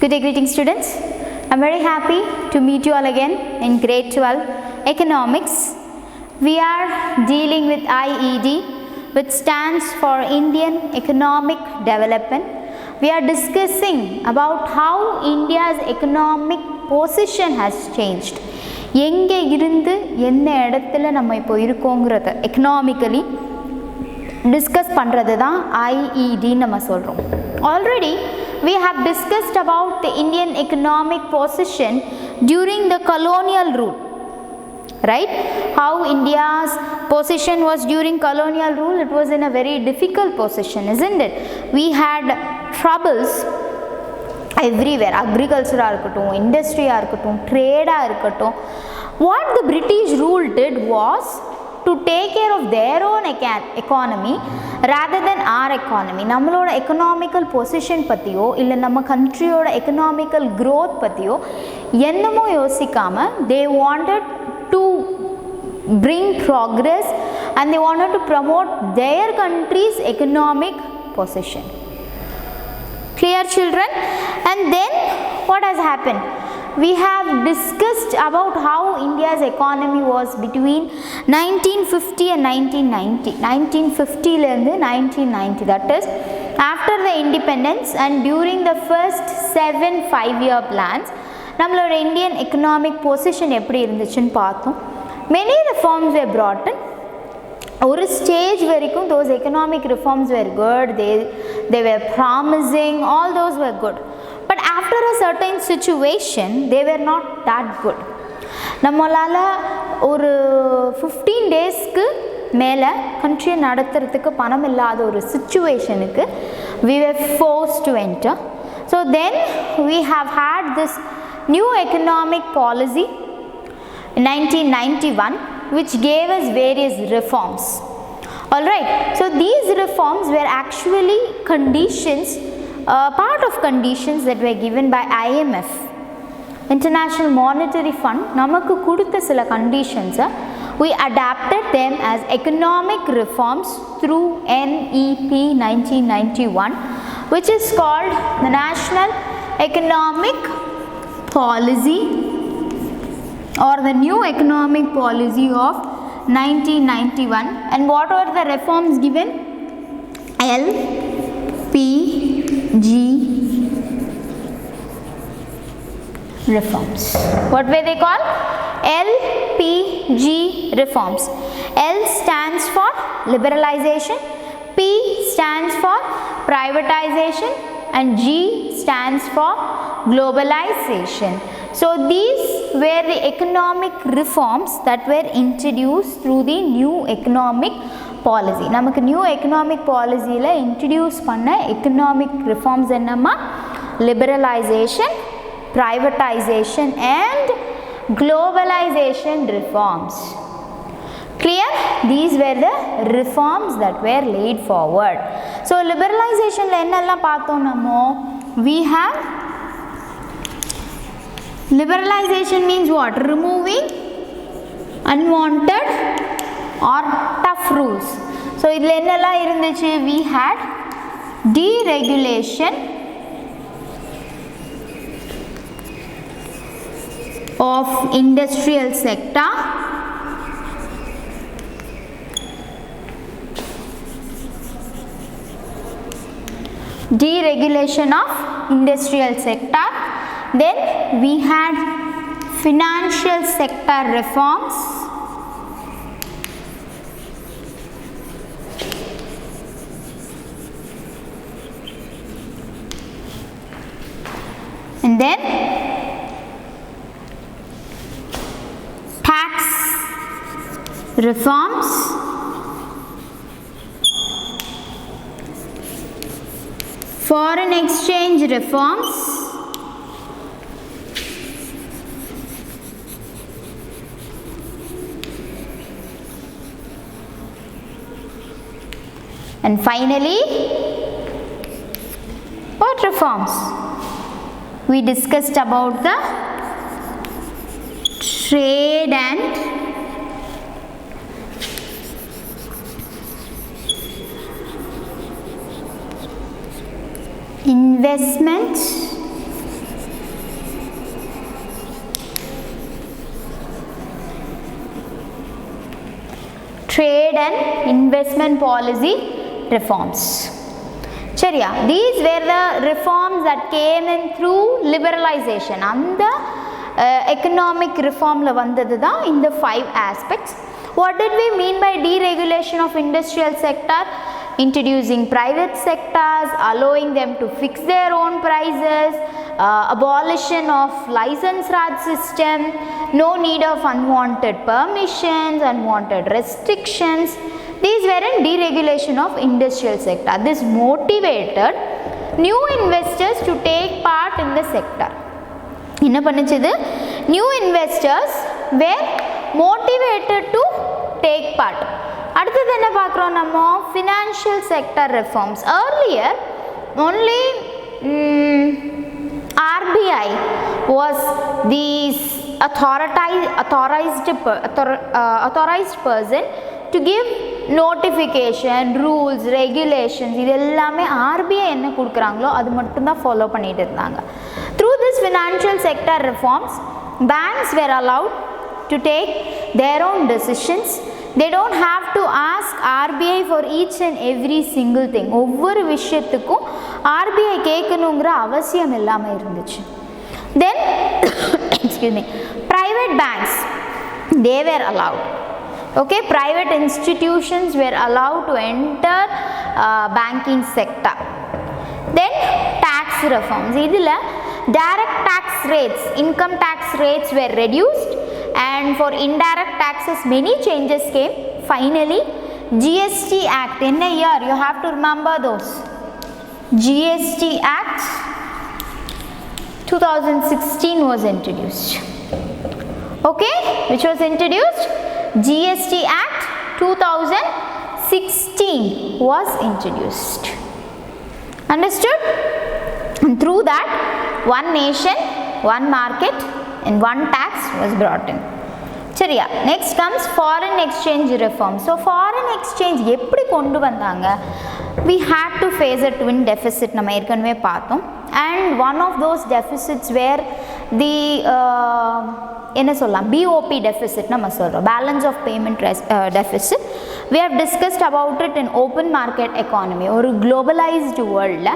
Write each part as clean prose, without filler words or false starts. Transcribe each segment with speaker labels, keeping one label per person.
Speaker 1: Good day, greeting students. I'm very happy to meet you all again in grade 12 economics. We are dealing with IED, which stands for Indian Economic Development. We are discussing about how India's economic position has changed. எங்கே இருந்து என்ன இடத்துல நம்ம இப்போ இருக்கோங்கிறத economically discuss பண்ணுறது தான் ஐஇடின்னு நம்ம சொல்கிறோம். Already we have discussed about the Indian economic position during the colonial rule, right? How India's position was during colonial rule. It was in a very difficult position, isn't it? We had troubles everywhere, agriculture irukattum, industry irukattum, trade irukattum. What the British rule did was to take care of their own economy rather than our economy. நம்மளோட economical position பற்றியோ இல்லை நம்ம கண்ட்ரியோட economical growth பற்றியோ என்னமோ யோசிக்காமல் they wanted to bring progress and they wanted to promote their country's economic position. Clear, children? And then what has happened? We have discussed about how India's economy was between 1950 and 1990. 1950 லேருந்து 1990, that is after the independence and during the first 7 5-year plans நம்மளோட Indian economic position எப்படி இருந்துச்சுன்னு பார்த்தோம். Many reforms were brought in. ஒரு stage வரைக்கும் those economic reforms were good, they were promising, all those were good. But after a certain situation, they were not that good. நம்மளால் ஒரு 15 டேஸ்க்கு மேலே கண்ட்ரியை நடத்துறதுக்கு பணம் இல்லாத ஒரு சிச்சுவேஷனுக்கு we were forced to enter. So then we have had this new economic policy in 1991 which gave us various reforms. Alright, so these reforms were actually conditions, part of conditions that were given by IMF, International Monetary Fund. நமக்கு கொடுத்த சில conditions, we adapted them as economic reforms through NEP 1991, which is called the National Economic Policy or the New Economic Policy of 1991. And what were the reforms given? LPG reforms. What were they called? LPG reforms. L stands for liberalization, P stands for privatization, and G stands for globalization. So these were the economic reforms that were introduced through the new economic policy. நமக்கு new economic பாலிசியில் introduce பண்ண economic reforms என்னம்மா? Liberalisation, privatization and globalization reforms. Clear? These were the reforms that were laid forward. So liberalizationல என்னெல்லாம் பார்த்தோம் நம்ம? We have liberalization means what? Removing unwanted or tough rules. So இதில் என்னெல்லாம் இருந்துச்சு? We had deregulation of industrial sector, deregulation of industrial sector. Then we had financial sector reforms, and then tax reforms, foreign exchange reforms, and finally what reforms? We discussed about the trade and investment trade and investment policy reforms. சரியா, these were the reforms that came in through liberalization. அந்த economic reformல வந்தது தான் இந்த 5 aspects. What did we mean by deregulation of industrial sector? Introducing private sectors, allowing them to fix their own prices, abolition of license raj system, no need of unwanted permissions, unwanted restrictions. These were in deregulation of industrial sector. This motivated new investors to take part in the sector. என்ன பண்ணுச்சுது? New investors were motivated to take part. அடுத்தது என்ன பார்க்குறோம் நம்ம? Financial sector reforms. Earlier only RBI was the authorized person to give notification, rules, regulations. இது எல்லாமே RBI என்ன கொடுக்குறாங்களோ அது மட்டும் தான் ஃபாலோ பண்ணிட்டு இருந்தாங்க. Through this financial sector reforms, banks were allowed to take their own decisions. They don't have to ask RBI for each and every single thing. ஒவ்வொரு விஷயத்துக்கும் RBI கேட்கணுங்கிற அவசியம் இல்லாமல் இருந்துச்சு. Then excuse me, private banks, they were allowed. Okay, private institutions were allowed to enter banking sector. Then tax reforms. இதில் direct tax rates, income tax rates were reduced, and for indirect taxes many changes came. Finally, GST Act, in a year you have to remember those. GST Act 2016 was introduced. Okay, which was introduced? GST Act 2016 was introduced. Understood? And through that, one nation, one market and one tax was brought in. சரியா, next comes foreign exchange reform. So foreign exchange எப்படி கொண்டு வந்தாங்க? We had to face a twin deficit, நம்ம ஏற்கனவே பார்த்தோம். And one of those deficits were the என்ன சொல்லலாம், BOP deficit நம்ம சொல்கிறோம், balance of payment deficit. We have discussed about it in open market economy. ஒரு globalized worldல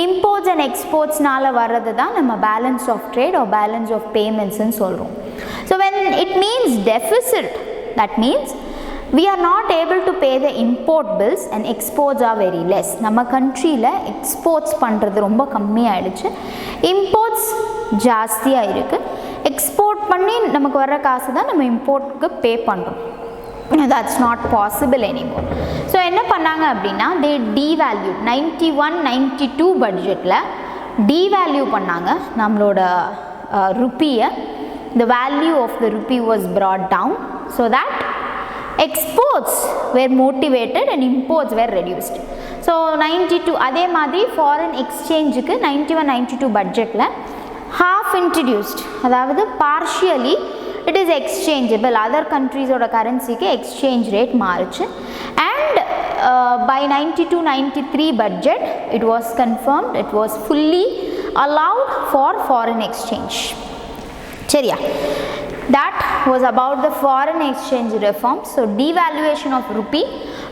Speaker 1: imports and exportsனால வர்றது தான் நம்ம balance of trade or balance of payments ன்னு சொல்கிறோம். So when it means deficit, that means we are not able to pay the import bills and exports are very less. நம்ம கண்ட்ரியில் exports பண்ணுறது ரொம்ப கம்மியாயிடுச்சு, இம்போர்ட்ஸ் ஜாஸ்தியாக இருக்குது. எக்ஸ்போர்ட் பண்ணி நமக்கு வர்ற காசு தான் நம்ம இம்போர்ட்டுக்கு பே பண்ணுறோம். That's not possible anymore. So என்ன பண்ணாங்க அப்படின்னா, they devalued. 91-92 பட்ஜெட்டில் devalue பண்ணாங்க நம்மளோட ருப்பியை. The value of the rupee was brought down so that exports were motivated and imports were reduced. So 92 அதே மாதிரி foreign exchangeக்கு 91-92 பட்ஜெட்டில் half introduced, அதாவது partially it is exchangeable, other countries ஓட கரன்சிக்கு exchange rate மாறுச்சு. And by 92-93 budget it was confirmed, it was fully allowed for foreign exchange. சரியா, that was about the foreign exchange reform. So devaluation of rupee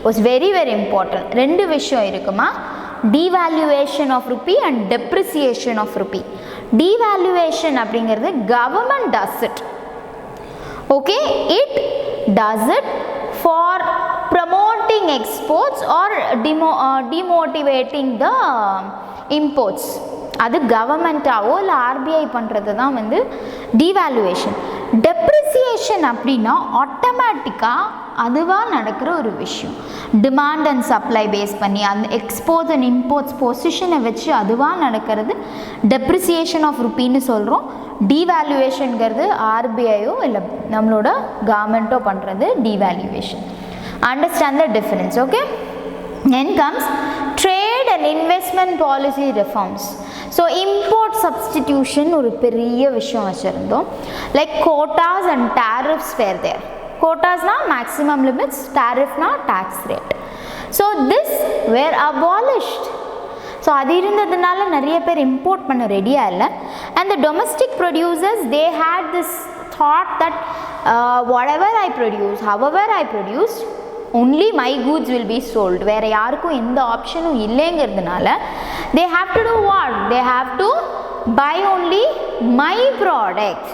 Speaker 1: was very important. ரெண்டு விஷயம் இருக்குமா, devaluation of rupee and depreciation of rupee. devaluation அப்படிங்கிறது government does it. Okay, it does it for promoting exports or demotivating the imports. அது கவர்மெண்ட்டாவோ இல்லை RBI பண்ணுறது தான் வந்து டிவாலுவேஷன். Depreciation அப்படின்னா ஆட்டோமேட்டிக்காக அதுவாக நடக்கிற ஒரு விஷயம். டிமாண்ட் அண்ட் சப்ளை பேஸ் பண்ணி அந்த எக்ஸ்போர்ட்ஸ் அண்ட் இம்போர்ட்ஸ் பொசிஷனை வச்சு அதுவாக நடக்கிறது டெப்ரிசியேஷன் ஆஃப் ருப்பின்னு சொல்கிறோம். டிவாலுவேஷனுங்கிறது ஆர்பிஐயோ இல்லை நம்மளோட கவர்மெண்ட்டோ பண்ணுறது devaluation. Understand the difference. Okay, then comes trade and investment policy reforms. So import substitution ஒரு பெரிய விஷயம் வச்சுருந்தோம். Like quotas and tariffs were there. Quotas na maximum limits, tariff na tax rate. So this were abolished. So அது இருந்ததுனால நிறைய பேர் import பண்ண ரெடியாக இல்லை. And the domestic producers, they had this thought that whatever I produce, however I produce, only my goods will be sold. வேறு யாருக்கும் எந்த ஆப்ஷனும் இல்லைங்கிறதுனால they have to do what? They have to buy only my product.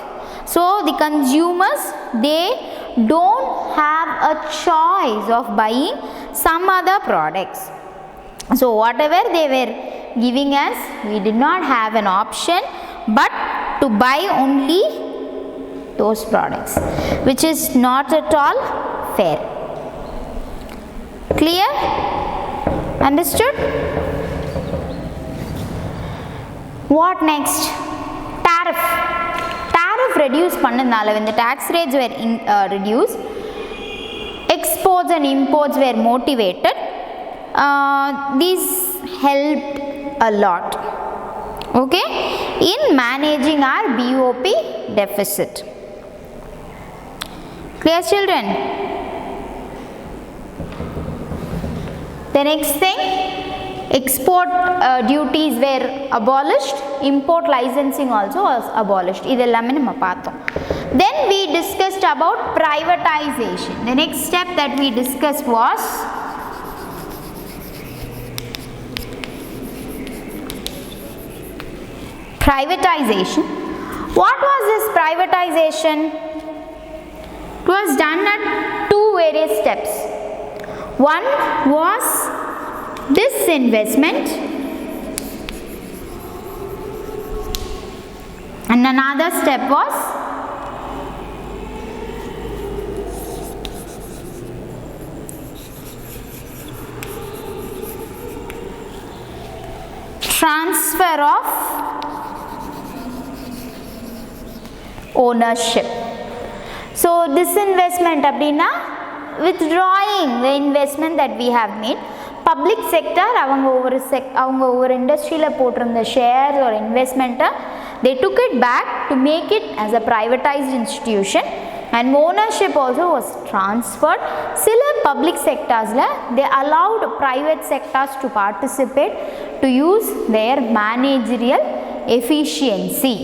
Speaker 1: So the consumers, they don't have a choice of buying some other products. So whatever they were giving us, we did not have an option but to buy only those products, which is not at all fair. Clear? Understood? What next? Tariff. Tariff reduced பண்ணனால when the tax rates were reduced, exports and imports were motivated. These helped a lot, okay, in managing our BOP deficit. Clear, children? The next thing, export duties were abolished, import licensing also was abolished. இதெல்லாமே நம்ம பார்த்தோம். Then we discussed about privatization. The next step that we discussed was privatization. What was this privatization? It was done at two various steps. One was disinvestment and another step was transfer of ownership. So disinvestment அப்படினா withdrawing the investment that we have made. Public sector அவங்க ஒவ்வொரு இண்டஸ்ட்ரியில போட்டிருந்த share or investment they took it back to make it as a privatized institution and ownership also was transferred. சில public sectorsல they allowed private sectors to participate to use their managerial efficiency.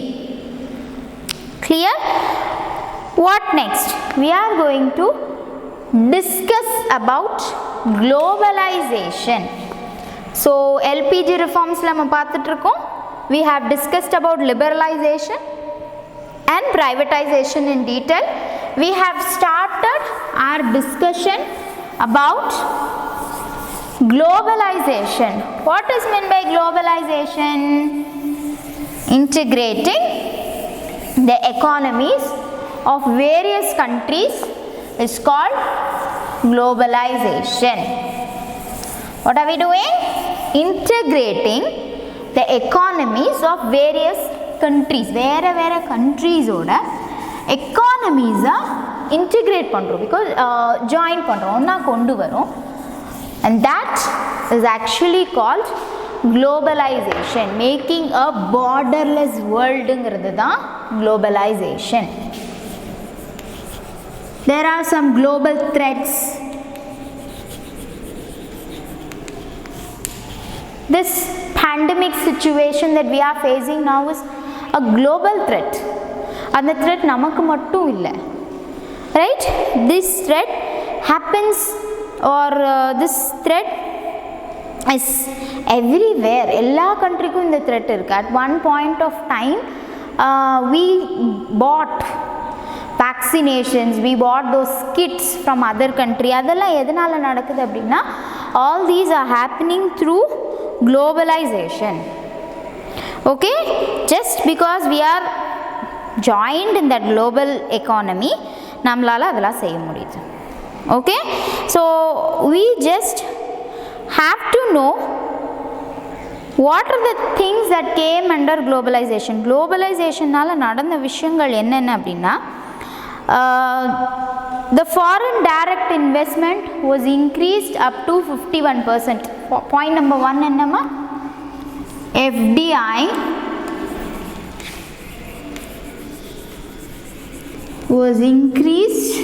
Speaker 1: Clear? What next? We are going to discuss about globalization. So LPG reforms la நம்ம பார்த்துட்டு இருக்கோம். We have discussed about liberalization and privatization in detail. We have started our discussion about globalization. What is meant by globalization? Integrating the economies of various countries is called globalization. What are we doing? Integrating the economies of various countries. வேற countries ஓட economies integrate பண்றோம், because join பண்றோம், ஒண்ணா கொண்டு வரோம், and that is actually called globalization. Making a borderless world ங்கிறது தான் globalization. There are some global threats. This pandemic situation that we are facing now is a global threat. And the threat namakku mattum illa, right? This threat happens, or this threat is everywhere. Ella country ku indha threat irukku. At one point of time we bought vaccinations, we bought those kits from other country. அதெல்லாம் எதனால நடக்குது அப்படின்னா, all these are happening through globalization. Okay, just because we are joined in that global economy, நம்மளால அதெல்லாம் செய்ய முடியுது. Okay, so we just have to know what are the things that came under globalization. globalizationனால நடந்த விஷயங்கள் என்னென்ன அப்படின்னா, the foreign direct investment was increased up to 51%. Point number 1 என்னமா? FDI was increased.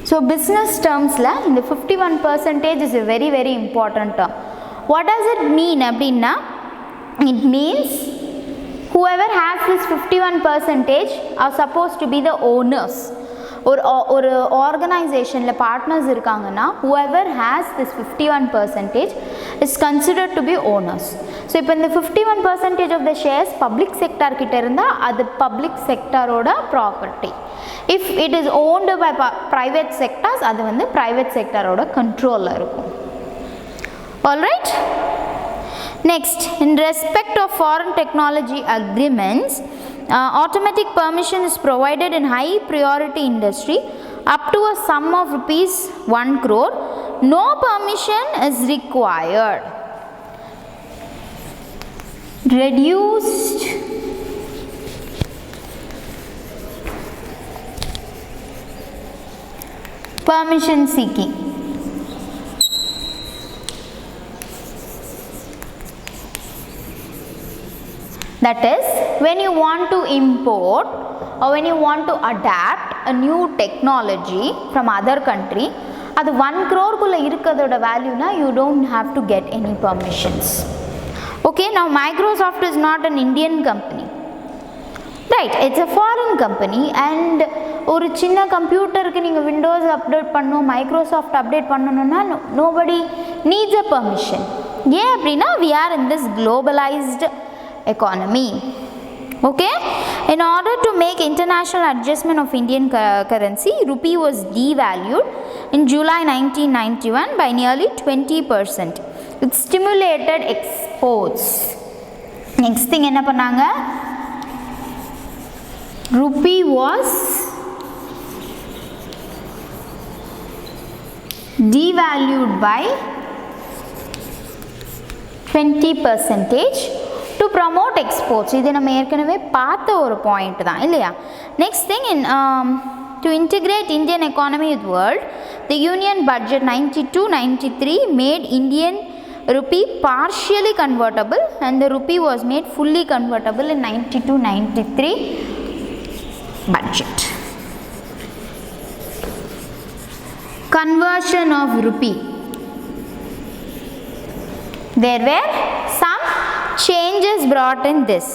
Speaker 1: So business terms la in the 51% is a very very important term. What does it mean அப்படின்னா, it means whoever has this 51% are supposed to be the owners. ஒரு ஆர்கனைசேஷனில் partners இருக்காங்கன்னா whoever has this 51% is considered to be owners. So இப்போ இந்த 51% of the shares public sector கிட்ட இருந்தால் அது public செக்டாரோட property. If it is owned by private sectors அது வந்து ப்ரைவேட் செக்டாரோட கண்ட்ரோலில் இருக்கும். Alright. Next, in respect of foreign technology agreements, automatic permission is provided in high priority industry up to a sum of rupees 1 crore. No permission is required. Reduced permission seeking. That is, when you want to import or when you want to adapt a new technology from other country, அது 1 crore குள்ள இருக்கதோட வேல்யூனா you don't have to get any permissions. Okay, now Microsoft is not an Indian company, right? It's a foreign company and ஒரு சின்ன கம்ப்யூட்டருக்கு நீங்கள் Windows update பண்ணணும், Microsoft update பண்ணணும்னா nobody needs a permission. ஏன் அப்படின்னா we are in this globalized economy. Okay, in order to make international adjustment of Indian currency, rupee was devalued in July 1991 by nearly 20%. It stimulated exports. Next thing என்ன பண்ணாங்க, rupee was devalued by 20% to promote exports. இது நம்ம ஏற்கனவே பார்த்த ஒரு point தான் இல்லையா. Next thing, in to integrate Indian economy with world, the union budget 92-93 made Indian rupee partially convertible and the rupee was made fully convertible in 92-93 budget. Conversion of rupee. There were some changes brought in this.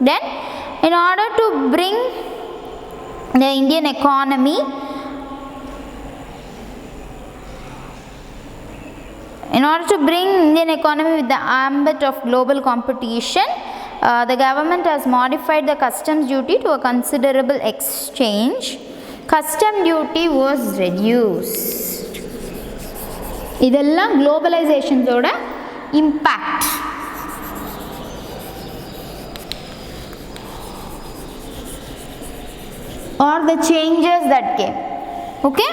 Speaker 1: Then in order to bring the Indian economy with the ambit of global competition, the government has modified the customs duty to a considerable exchange. Custom duty was reduced. இதெல்லாம் globalizationோட impact. Or the changes that came. Okay,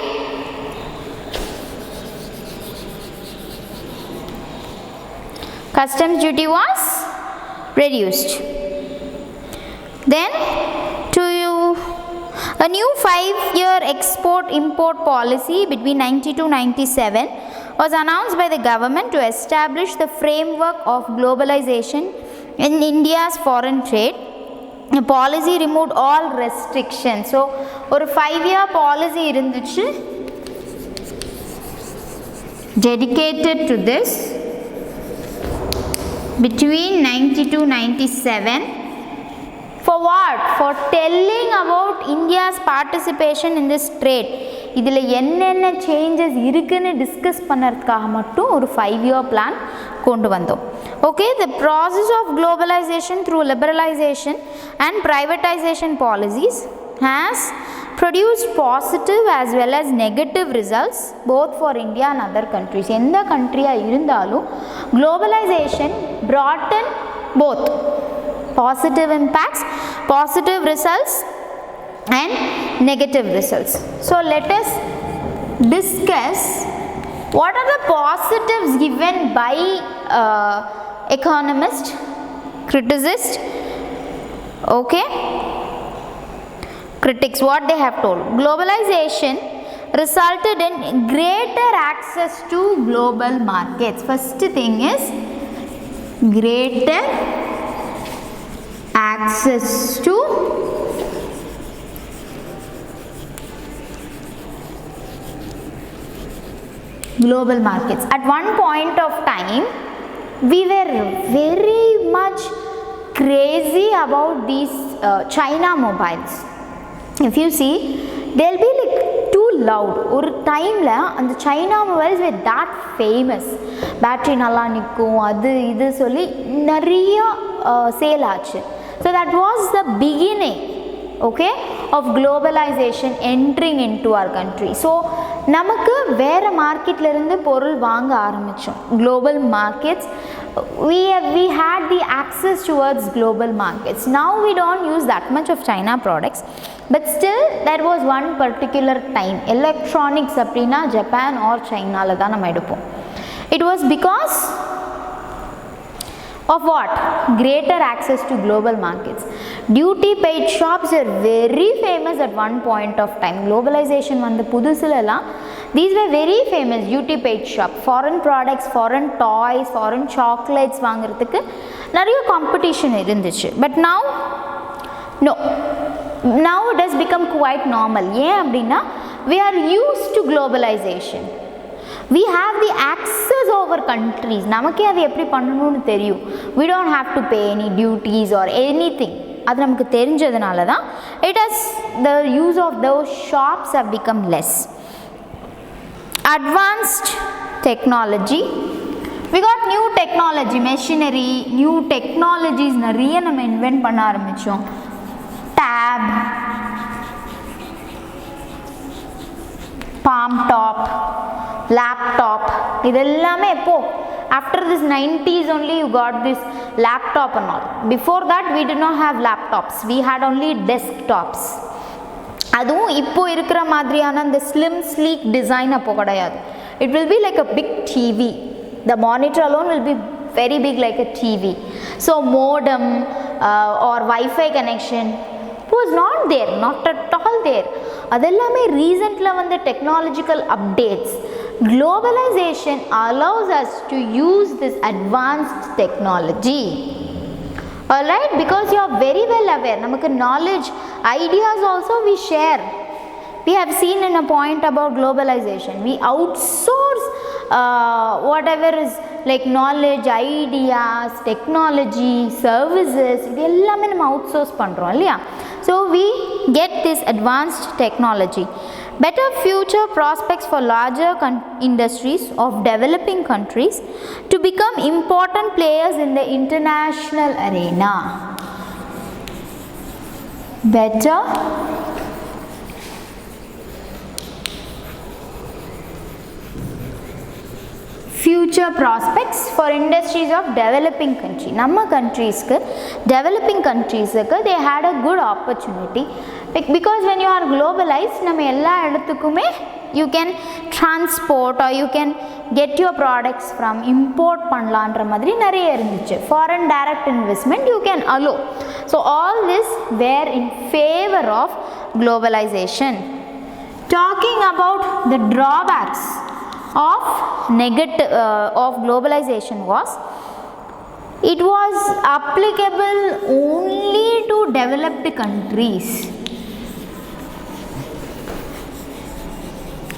Speaker 1: customs duty was reduced. Then a new 5-year export import policy between 92-97 was announced by the government to establish the framework of globalization in India's foreign trade. The policy removed all restrictions. So ஒரு 5-year policy இருந்துச்சு dedicated to this between 92-97. For what? For telling about India's participation in this trade. இதில் என்னென்ன changes இருக்குன்னு discuss பண்ணுறதுக்காக மட்டும் ஒரு 5-year plan கொண்டு வந்தோம். Okay, the process of globalization through liberalization and privatization policies has produced positive as well as negative results both for India and other countries. எந்த கண்ட்ரியாக இருந்தாலும் globalization brought in both positive impacts, positive results and negative results. So let us discuss what are the positives given by economist, criticist, okay, critics, what they have told. Globalization resulted in greater access to global markets. First thing is greater access to global markets. At one point of time we were very much crazy about these China mobiles. If you see, they'll be like too loud. ஒரு டைமில் அந்த China mobiles were that famous. Battery நல்லா நிற்கும், அது இது சொல்லி நிறைய sale ஆச்சு. So that was the beginning, okay, of globalization entering into our country. So நமக்கு வேறு மார்க்கெட்லேருந்து பொருள் வாங்க ஆரம்பித்தோம். Global markets, we had the access towards global markets. Now we don't use that much of China products, but still there was one particular time electronics அப்படின்னா Japan R சைனால தான் நம்ம எடுப்போம். It was because of what? Greater access to global markets. Duty paid shops are very famous at one point of time. Globalization வந்த புதுசுலலாம் these were very famous. Duty paid shop, foreign products, foreign toys, foreign chocolates வாங்குறதுக்கு நிறைய competition இருந்துச்சு. But now no, now it has become quite normal. ஏன் அப்படின்னா we are used to globalization. We have the access over countries. நமக்கே அது எப்படி பண்ணணும்னு தெரியும். We don't have to pay any duties or anything. அது நமக்கு தெரிஞ்சதுனால தான் it has, the use of those shops have become less. Advanced technology, we got new technology, machinery, new technologies நிறைய நம்ம இன்வென்ட் பண்ண ஆரம்பித்தோம். Tab, palm top, laptop, இதெல்லாமே எப்போ? After this 90s only you got this laptop and all. Before that we did not have laptops, we had only desktops. அதுவும் இப்போ இருக்கிற மாதிரியான அந்த slim sleek design அப்போ கிடையாது. It will be like a big TV. The monitor alone will be very big like a TV. So modem or Wi-Fi connection was not there, not at all there. அதெல்லாமே ரீசெண்ட்ல வந்த technological updates. Globalization allows us to use this advanced technology. Alright, because you are very well aware, நமக்கு knowledge, ideas also we share. We have seen in a point about globalization. We outsource whatever is like knowledge, ideas, technology, services, இது எல்லாமே நம்ம outsource பண்ணுறோம் இல்லையா? So we get this advanced technology. Better future prospects for larger industries of developing countries to become important players in the international arena. Better future prospects for industries of developing country. நம்ம countries-க்கு developing countries-க்கு they had a good opportunity because when you are globalized நம்ம எல்லா இடத்துக்குமே you can transport or you can get your products from import பண்ணலான்ற மாதிரி நிறைய இருந்துச்சு. Foreign direct investment you can allow. So all this were in favor of globalization. Talking about the drawbacks of globalization was it was applicable only to developed countries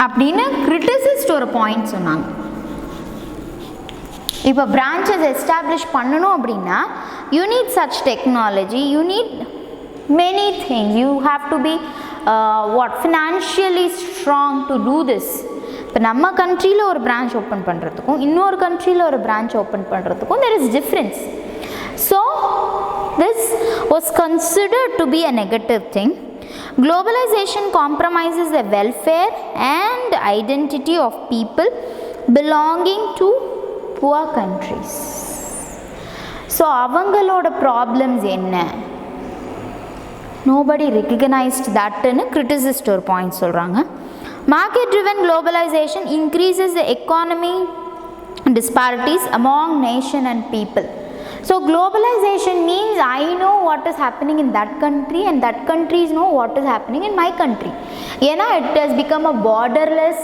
Speaker 1: அப்படின்னு கிரிட்டிசிஸ்ட் ஒரு point சொன்னாங்க. இப்போ branches establish பண்ணணும் அப்படின்னா you need such technology, you need many things, you have to be financially strong to do this. இப்போ நம்ம கண்ட்ரியில் ஒரு பிரான்ச் ஓப்பன் பண்ணுறதுக்கும் இன்னொரு கண்ட்ரியில் ஒரு பிரான்ச் ஓப்பன் பண்ணுறதுக்கும் there is difference. So this was considered to be a negative thing. Globalization compromises the welfare and identity of people belonging to poor countries. So அவங்களோட ப்ராப்ளம்ஸ் என்ன? Nobody recognized that ன்னு criticist ஒரு point சொல்கிறாங்க. Market driven globalization increases the economy disparities among nation and people. So globalization means I know what is happening in that country and that countries know what is happening in my country. Yena it has become a borderless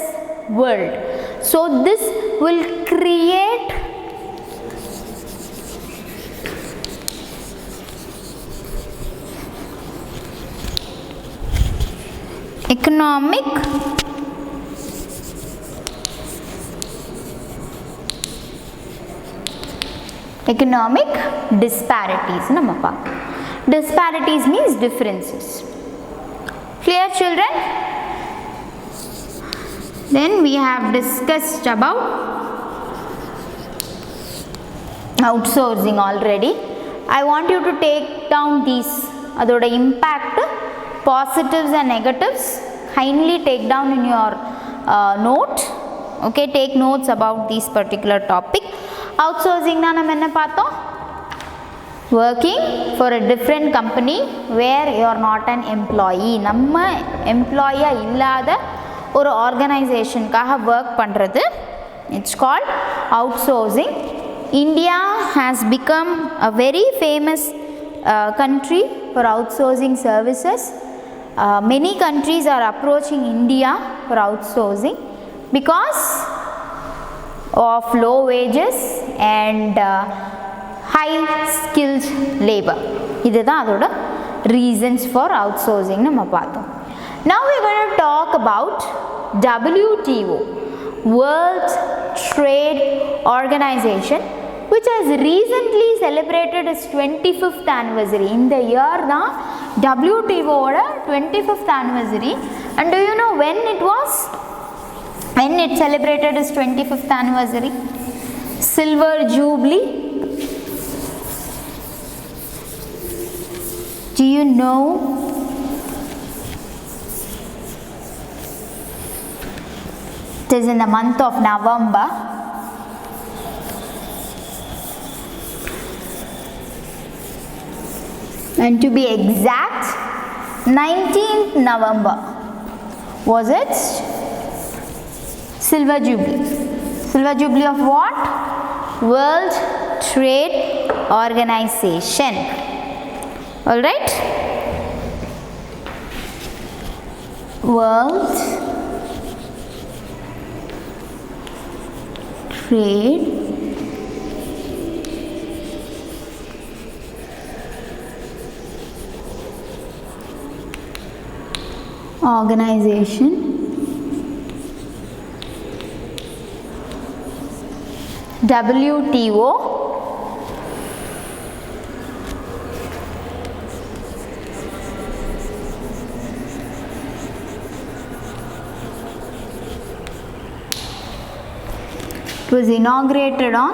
Speaker 1: world. So this will create economic economic disparities நம்ம பார்க்கலாம். Disparities means differences. Clear children? Then we have discussed about outsourcing already. I want you to take down these adoda impact, positives and negatives. Kindly take down in your note. Okay, take notes about this particular topic. Outsourcing na nam enna paathom? Working for a different company where you are not an employee. Namma employee illada or organization kaha work pandrathu. It's called outsourcing. India has become a very famous country for outsourcing services. Many countries are approaching India for outsourcing because of low wages and high skilled labor. இதுதான் அதோட reasons for outsourcing நம்ம பார்த்தோம். Now we are going to talk about WTO, World Trade Organization, which has recently celebrated its 25th anniversary. In the year da WTO oda 25th anniversary. And do you know when it was? When it celebrated its 25th anniversary? Silver Jubilee. Do you know? It is in the month of November. And to be exact, 19th November was its Silver Jubilee. Silver Jubilee of what? World Trade Organization. Alright? World Trade Organization. WTO. It was inaugurated on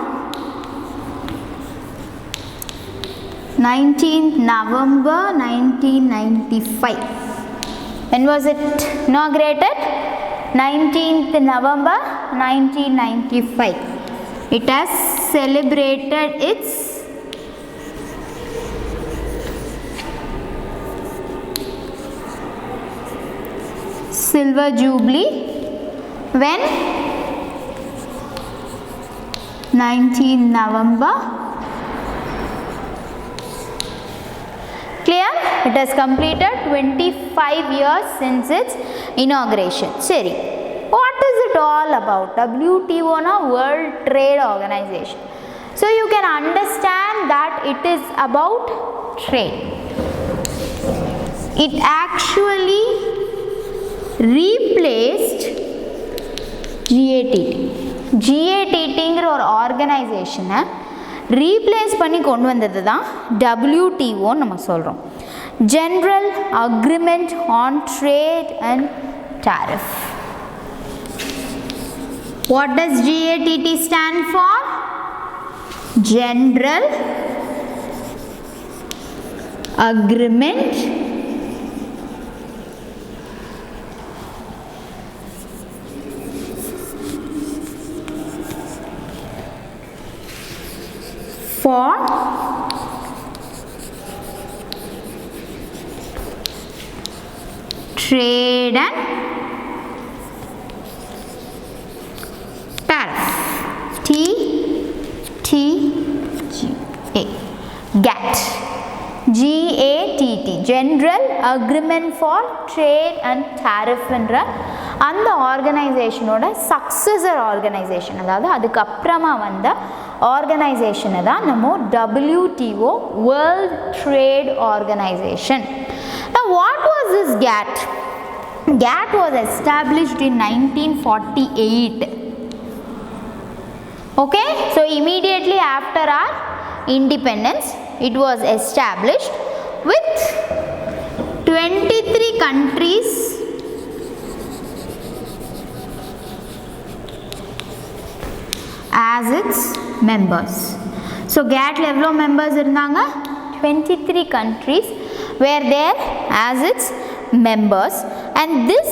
Speaker 1: 19th November 1995. When was it inaugurated? 19th November 1995. It has celebrated its Silver Jubilee when 19th November. Clear? It has completed 25 years since its inauguration. Seri. What is it all about? WTO na World Trade Organization. So you can understand that it is about trade. It actually replaced GATT. GATTங்கிற ஒரு ஆர்கனைசேஷனை replace பண்ணி கொண்டு வந்தது தான் WTO நம்ம சொல்கிறோம். General Agreement on Trade and Tariff. What does GATT stand for? General Agreement for trade and tariff. TTGA. GATT. GATT. General Agreement for Trade and Tariff என்ற அந்த ஆர்கனைசேஷனோட successor organisation, அதாவது அதுக்கு அப்புறமா வந்த ஆர்கனைசேஷனை தான் நம்ம WTO, World Trade Organization. Now what was this GATT? GATT was established in 1948. Okay, so immediately after our independence, it was established with 23 countries as its members. So GATT level members irundanga, 23 countries were there as its members, and this,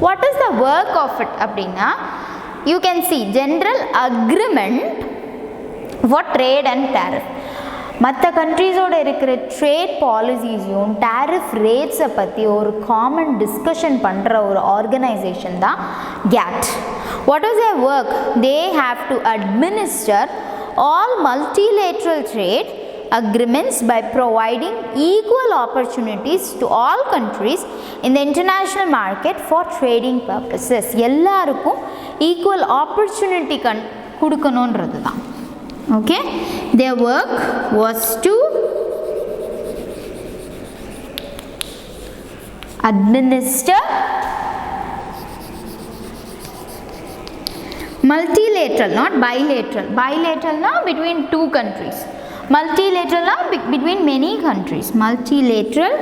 Speaker 1: what is the work of it அப்படின்னா, you can see general agreement for trade and tariff. மற்ற கண்ட்ரீஸோடு இருக்கிற trade பாலிசிஸையும் tariff ரேட்ஸை பற்றி ஒரு common discussion பண்ணுற ஒரு organisation தான் GATT. What is their work? They have to administer all multilateral trade agreements by providing equal opportunities to all countries in the international market for trading purposes. எல்லாருக்கும் equal opportunity கொடுக்கணுன்றது தான். Okay, their work was to administer multilateral, not bilateral. Bilateral now between two countries. Multilateral now between many countries. Multilateral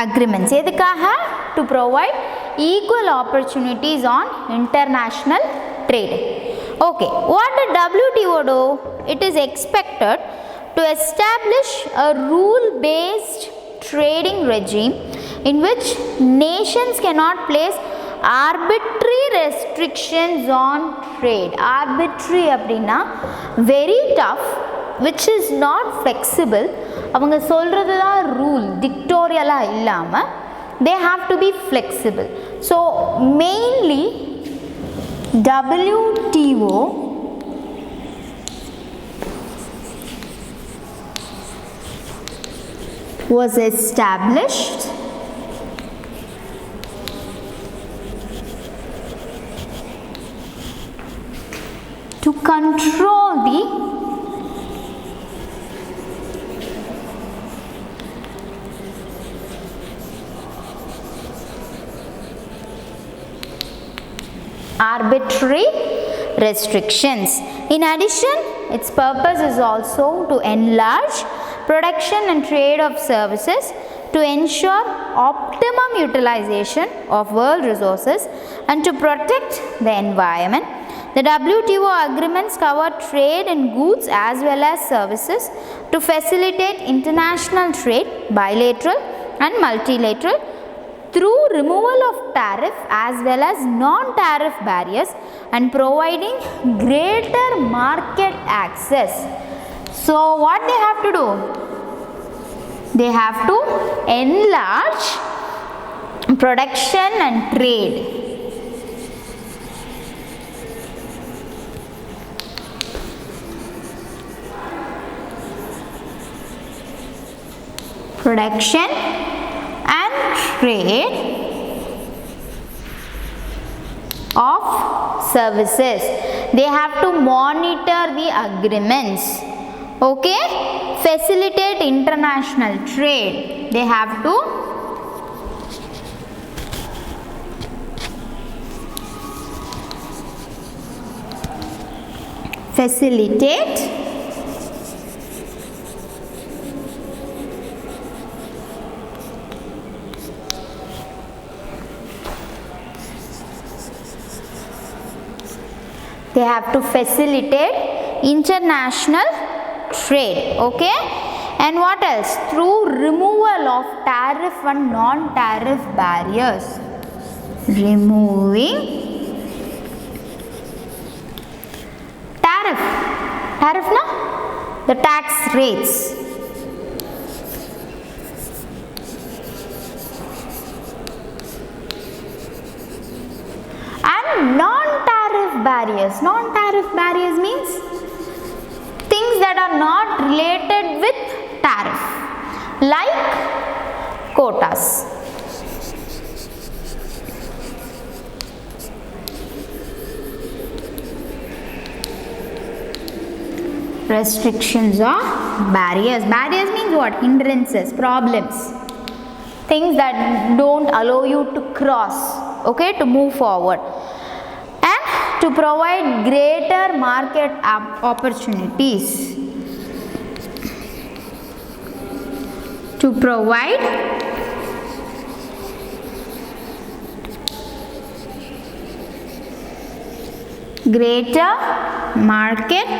Speaker 1: agreements. எதுக்காக? To provide equal opportunities on international trade. Okay, what did WTO do? It is expected to establish a rule-based trading regime in which nations cannot place arbitrary restrictions on trade. Arbitrary அப்படின்னா very tough, which is not flexible. அவங்க சொல்கிறது தான் rule, டிக்டோரியலாக இல்லாமல் they have to be flexible. So mainly WTO was established to control the arbitrary restrictions. In addition, its purpose is also to enlarge production and trade of services to ensure optimum utilization of world resources and to protect the environment. The WTO agreements cover trade in goods as well as services to facilitate international trade, bilateral and multilateral, through removal of tariff as well as non-tariff barriers and providing greater market access. So what they have to do? They have to enlarge production and trade. Production and trade of services. They have to monitor the agreements. Okay, facilitate international trade. They have to facilitate international trade. Okay, and what else? Through removal of tariff and non-tariff barriers. Removing tariff na the tax rates. And non-tariff barriers. Non-tariff barriers means things that are not related with tariff, like quotas. Restrictions or barriers. Barriers means what? Hindrances, problems, things that don't allow you to cross, okay, to move forward. And to provide greater market opportunities. To provide greater market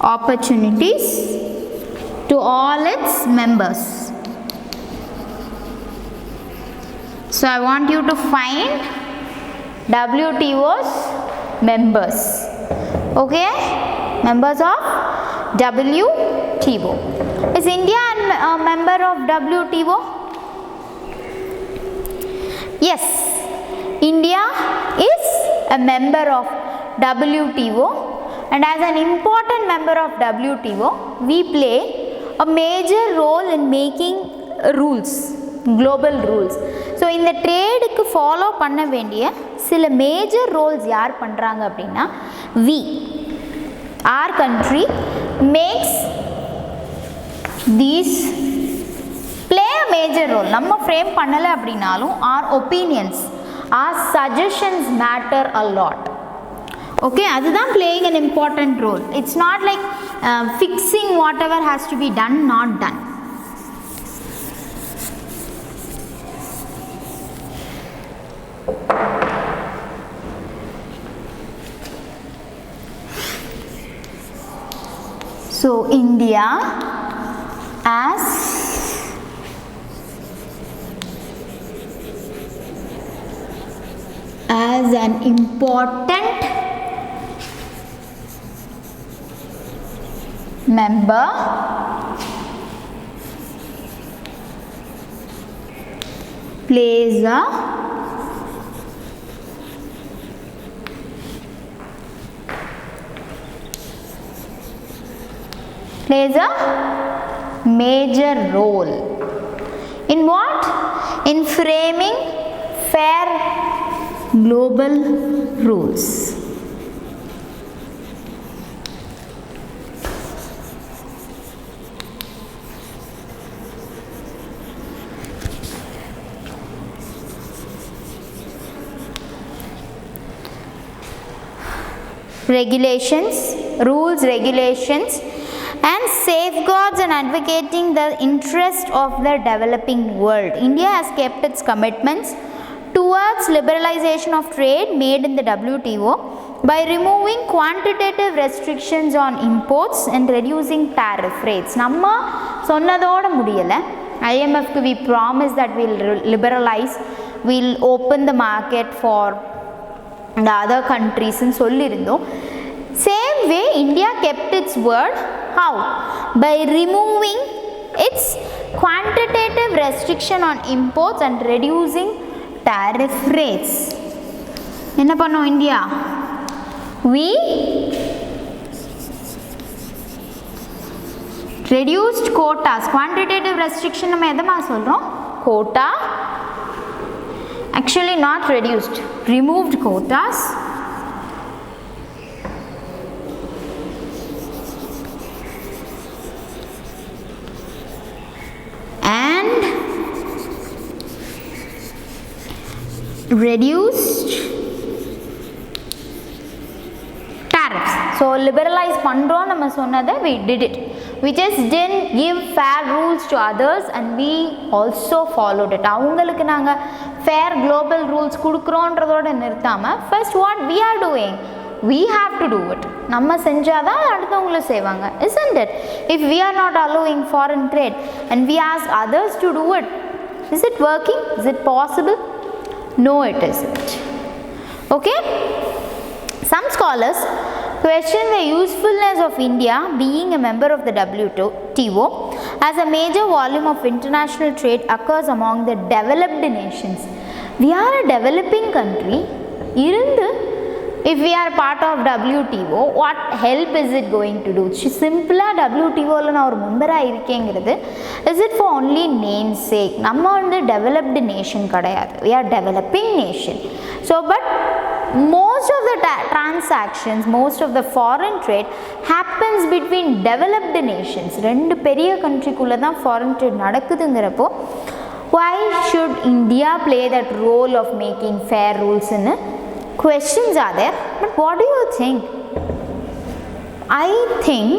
Speaker 1: opportunities to all its members. So I want you to find WTO's members. Okay, members of WTO. Is India a member of WTO? Yes, India is a member of WTO, and as an important member of WTO, we play a major role in making rules, global rules. So in the trade ku follow பண்ண வேண்டிய சில major roles யார் பண்றாங்க அப்படினா our country makes these play a major role. நம்ம frame பண்ணல அப்படினாலும் our opinions, our suggestions matter a lot. Okay, அதுதான் playing an important role. It's not like fixing whatever has to be done, not done. So India as an important member plays a major role in what? In framing fair global rules. Regulations, rules, regulations, and safeguards and advocating the interest of the developing world. India has kept its commitments towards liberalization of trade made in the WTO by removing quantitative restrictions on imports and reducing tariff rates. Namma sonnadoda mudiyala. IMF we promise that we will liberalize, we will open the market for the other countries and sollirundom. Same way India kept its word. How? By removing its quantitative restriction on imports and reducing tariff rates. Enna pannom India? We reduced quotas. Quantitative restriction நம்ம எதமா சொல்றோம்? Quota. Actually not reduced, removed quotas. And reduced tariffs. So liberalize பண்றோம் நம்ம சொன்னதை we did it. We just didn't give fair rules to others and we also followed it. அவங்களுக்கு நாங்க fair global rules குடுக்குறோன்றதோட நிறுத்தாம first what we are doing, we have to do it. நம்ம செஞ்சாதான் அடுத்தவங்களும் செய்வாங்க, isn't it? If we are not allowing foreign trade and we ask others to do it, is it working? Is it possible? No, it isn't. Okay? Some scholars question the usefulness of India being a member of the WTO as a major volume of international trade occurs among the developed nations. We are a developing country. If we are part of WTO, what help is it going to do? Simple WTO la na or member a irukkengiradhu, is it for only name's sake? Namma undu developed nation kadayadu, we are developing nation. So but most of the transactions, most of the foreign trade happens between developed nations. Rendu periya country kulla dhaan foreign trade nadakudungrappo why should India play that role of making fair rules in questions are there, but what do you think? I think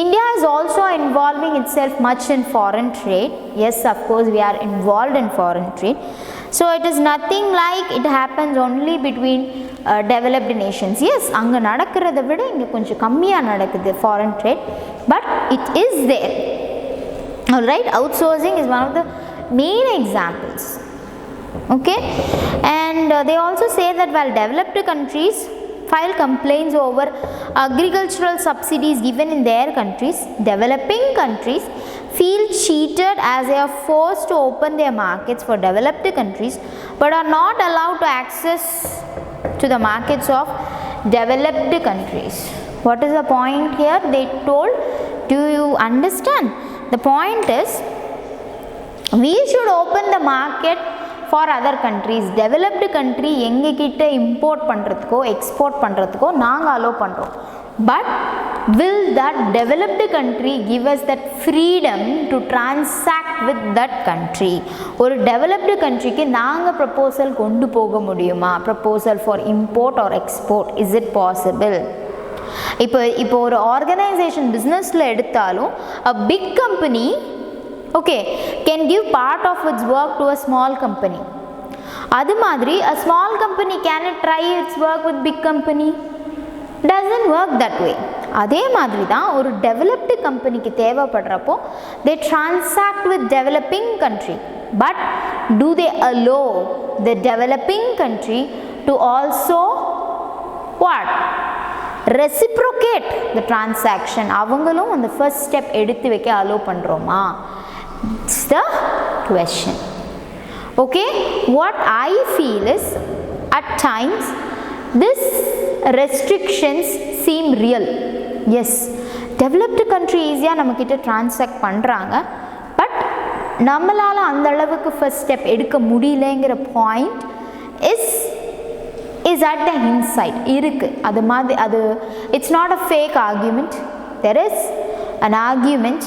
Speaker 1: India is also involving itself much in foreign trade. Yes, of course we are involved in foreign trade, so it is nothing like it happens only between developed nations. Yes, anga nadakkuradha vida inga konjam kammiya nadakudhu foreign trade, but it is there. All right, outsourcing is one of the main examples. Okay, and they also say that while developed countries file complaints over agricultural subsidies given in their countries, developing countries feel cheated as they are forced to open their markets for developed countries but are not allowed to access to the markets of developed countries. What is the point here? They told, do you understand? The point is, we should open the market for other countries. Developed country எங்க கிட்ட import பண்றதுக்கோ export பண்றதுக்கோ நாங்க allow பண்றோம், but will that developed country give us that freedom to transact with that country? ஒரு developed countryக்கு நாங்க proposal கொண்டு போக முடியுமா? Proposal for import or export, is it possible? இப்போ ஒரு ஆர்கனைசேஷன் பிஸ்னஸில் எடுத்தாலும் a big company okay can give part of its work to a small company. அது மாதிரி a small company can try its work with big company? Doesn't work that way. அதே மாதிரி தான் ஒரு developed companyக்கு தேவைப்படுறப்போ they transact with developing country, but do they allow the developing country to also what? Reciprocate the transaction? அவங்களும் அந்த first step எடுத்து வைக்க allow பண்றோமா? It's the question. Okay, what I feel is at times this restrictions seem real. Yes, developed country easier நம்மக்கிட்ட transact பண்றாங்க, but நம்மளால அந்த அளவுக்கு first step எடுக்க முடியலங்கிற point is at the inside இருக்கு. அது மாதிரி அது it's not a fake argument, there is an argument,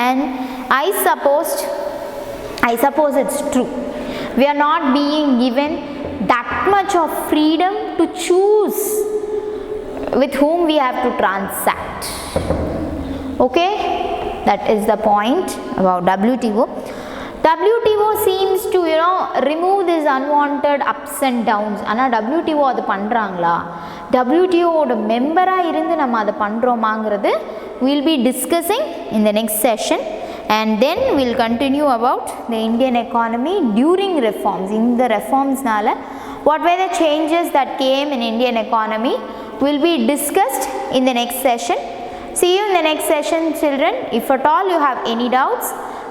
Speaker 1: and I suppose it's true. We are not being given that much of freedom to choose with whom we have to transact. Okay, that is the point about WTO. WTO seems to remove this unwanted ups and downs. ஆனால் WTO அது பண்ணுறாங்களா? WTO ஓட மெம்பராக இருந்து நம்ம அதை பண்ணுறோமாங்கிறது we'll be discussing in the next session, and then we'll continue about the Indian economy during reforms. In the reformsனால what were the changes that came in Indian economy will be discussed in the next session. See you in the next session, children. If at all you have any doubts,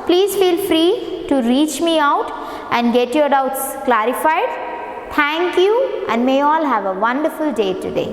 Speaker 1: please feel free to reach me out and get your doubts clarified. Thank you, and may all have a wonderful day today.